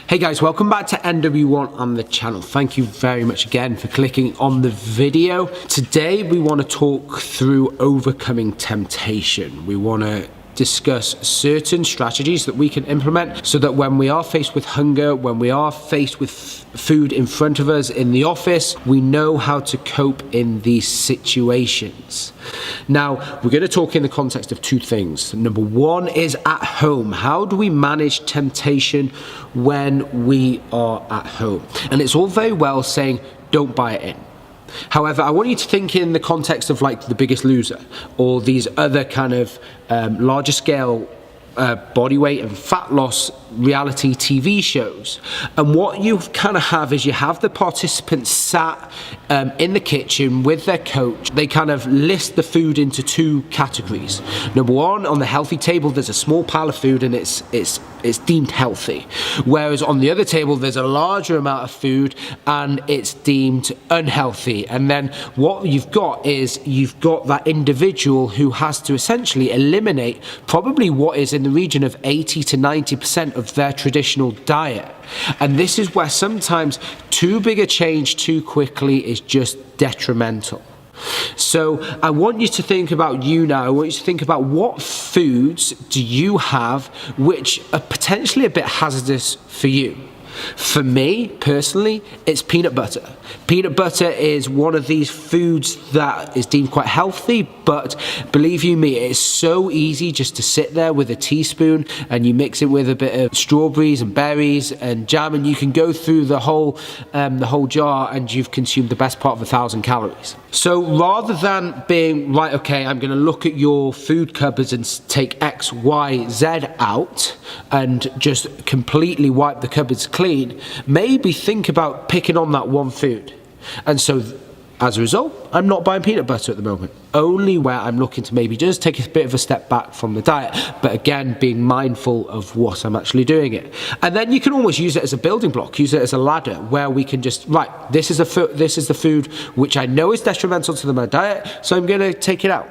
Hey guys, welcome back to NW1 on the channel. Thank you very much again for clicking on the video. Today we want to talk through overcoming temptation. We want to discuss certain strategies that we can implement so that when we are faced with hunger, when we are faced with food in front of us in the office, we know how to cope in these situations. Now, we're going to talk in the context of two things. Number one is at home. How do we manage temptation when we are at home? And it's all very well saying, don't buy it in. However, I want you to think in the context of like The Biggest Loser or these other kind of larger scale body weight and fat loss reality TV shows. And what you kind of have is you have the participants sat in the kitchen with their coach. They kind of list the food into two categories. Number one, on the healthy table, there's a small pile of food and it's deemed healthy. Whereas on the other table, there's a larger amount of food and it's deemed unhealthy. And then what you've got is you've got that individual who has to essentially eliminate probably what is in the region of 80 to 90% of their traditional diet. And this is where sometimes too big a change too quickly is just detrimental. So I want you to think about you now. I want you to think about what foods do you have which are potentially a bit hazardous for you. For me, personally, it's peanut butter. Peanut butter is one of these foods that is deemed quite healthy, but believe you me, it's so easy just to sit there with a teaspoon and you mix it with a bit of strawberries and berries and jam, and you can go through the whole jar and you've consumed the best part of 1,000 calories. So rather than being, right, okay, I'm going to look at your food cupboards and take X, Y, Z out and just completely wipe the cupboards clean, maybe think about picking on that one food. And so as a result, I'm not buying peanut butter at the moment, only where I'm looking to maybe just take a bit of a step back from the diet, but again, being mindful of what I'm actually doing it. And then you can almost use it as a building block, use it as a ladder where we can just, right, this is the food which I know is detrimental to my diet, so I'm going to take it out.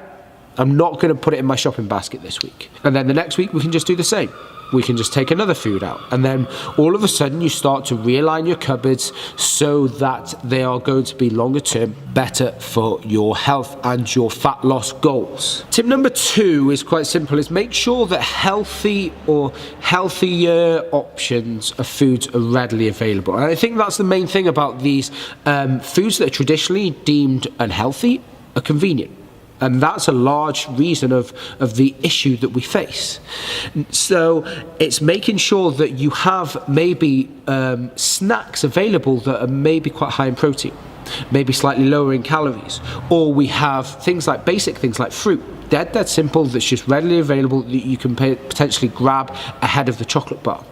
I'm not going to put it in my shopping basket this week. And then the next week we can just do the same. We can just take another food out. And then all of a sudden you start to realign your cupboards so that they are going to be longer term better for your health and your fat loss goals. Tip number two is quite simple, is make sure that healthy or healthier options of foods are readily available. And I think that's the main thing about these foods that are traditionally deemed unhealthy are convenient. And that's a large reason of the issue that we face. So it's making sure that you have maybe snacks available that are maybe quite high in protein, maybe slightly lower in calories. Or we have basic things like fruit. Dead simple, that's just readily available that you can potentially grab ahead of the chocolate bar.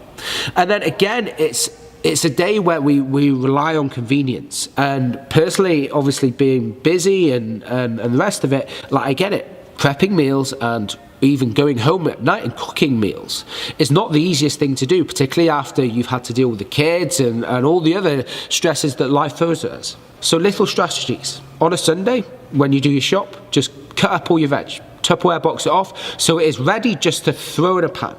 And then again, it's a day where we rely on convenience. And personally, obviously being busy and the rest of it, like I get it. Prepping meals and even going home at night and cooking meals is not the easiest thing to do, particularly after you've had to deal with the kids and all the other stresses that life throws at us. So little strategies. On a Sunday, when you do your shop, just cut up all your veg. Tupperware box it off so it is ready just to throw in a pan.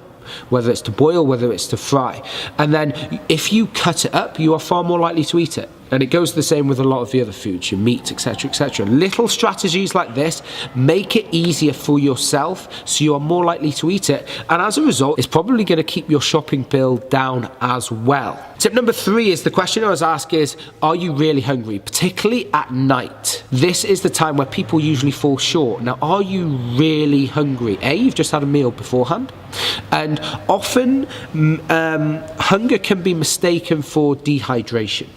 Whether it's to boil, whether it's to fry. And then if you cut it up, you are far more likely to eat it. And it goes the same with a lot of the other foods, your meat, etc., etc. Little strategies like this make it easier for yourself, so you are more likely to eat it. And as a result, it's probably going to keep your shopping bill down as well. Tip number three is the question I was asked is, are you really hungry, particularly at night? This is the time where people usually fall short. Now, are you really hungry? You've just had a meal beforehand. And often, hunger can be mistaken for dehydration.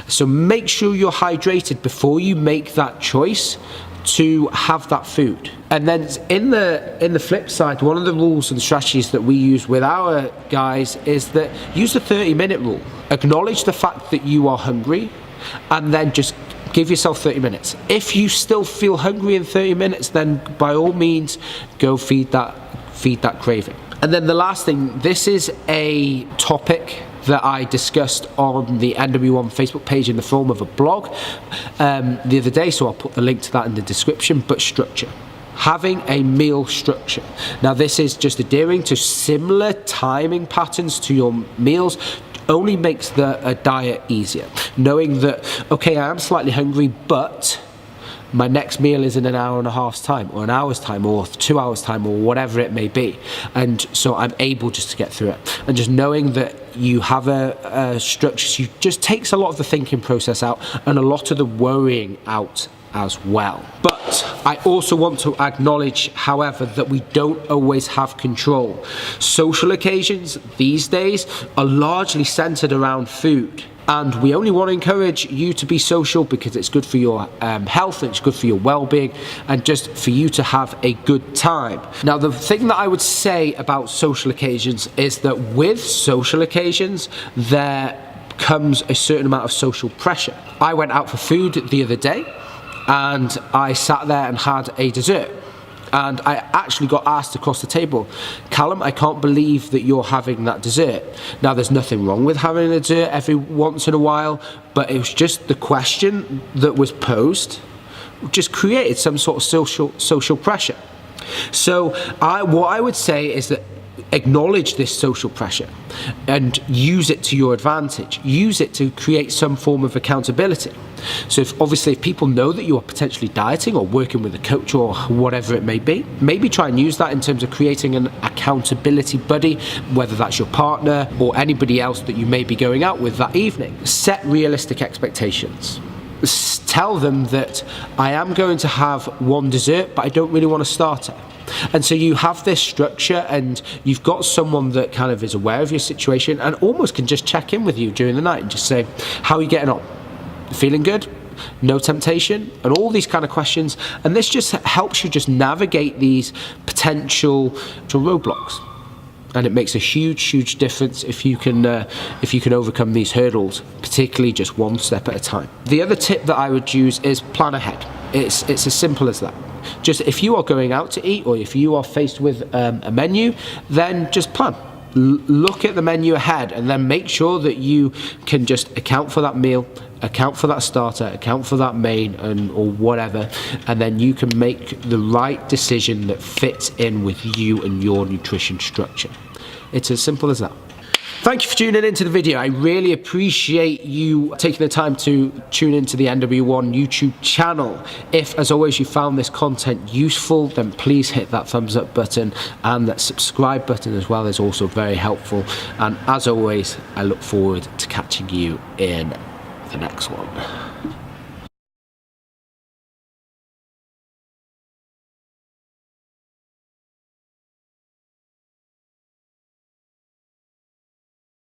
So make sure you're hydrated before you make that choice to have that food. And then in the flip side, one of the rules and strategies that we use with our guys is that use the 30-minute rule. Acknowledge the fact that you are hungry and then just give yourself 30 minutes. If you still feel hungry in 30 minutes, then by all means go feed that craving. And then the last thing, this is a topic that I discussed on the NW1 Facebook page in the form of a blog the other day, so I'll put the link to that in the description. But structure. Having a meal structure. Now this is just adhering to similar timing patterns to your meals. only makes a diet easier. Knowing that, okay, I am slightly hungry, but my next meal is in an hour and a half's time, or an hour's time, or 2 hours time, or whatever it may be. And so I'm able just to get through it. And just knowing that you have a structure, so you just takes a lot of the thinking process out and a lot of the worrying out as well. But I also want to acknowledge, however, that we don't always have control. Social occasions these days are largely centered around food. And we only want to encourage you to be social because it's good for your health, and it's good for your well-being, and just for you to have a good time. Now, the thing that I would say about social occasions is that with social occasions, there comes a certain amount of social pressure. I went out for food the other day, and I sat there and had a dessert. And I actually got asked across the table, Callum, I can't believe that you're having that dessert. Now, there's nothing wrong with having a dessert every once in a while, but it was just the question that was posed just created some sort of social pressure. So what I would say is that acknowledge this social pressure and use it to your advantage. Use it to create some form of accountability. So if people know that you are potentially dieting or working with a coach or whatever it may be, maybe try and use that in terms of creating an accountability buddy, whether that's your partner or anybody else that you may be going out with that evening. Set realistic expectations. Tell them that I am going to have one dessert, but I don't really want a starter. And so you have this structure, and you've got someone that kind of is aware of your situation and almost can just check in with you during the night and just say, how are you getting on? Feeling good? No temptation? And all these kind of questions. And this just helps you just navigate these potential roadblocks. And it makes a huge difference if you can overcome these hurdles, particularly just one step at a time. The other tip that I would use is plan ahead. It's as simple as that. Just if you are going out to eat, or if you are faced with a menu, then just plan. Look at the menu ahead, and then make sure that you can just account for that meal, account for that starter, account for that main, or whatever, and then you can make the right decision that fits in with you and your nutrition structure. It's as simple as that. Thank you for tuning into the video. I really appreciate you taking the time to tune into the NW1 YouTube channel. If, as always, you found this content useful, then please hit that thumbs up button, and that subscribe button as well is also very helpful. And as always, I look forward to catching you in the next one.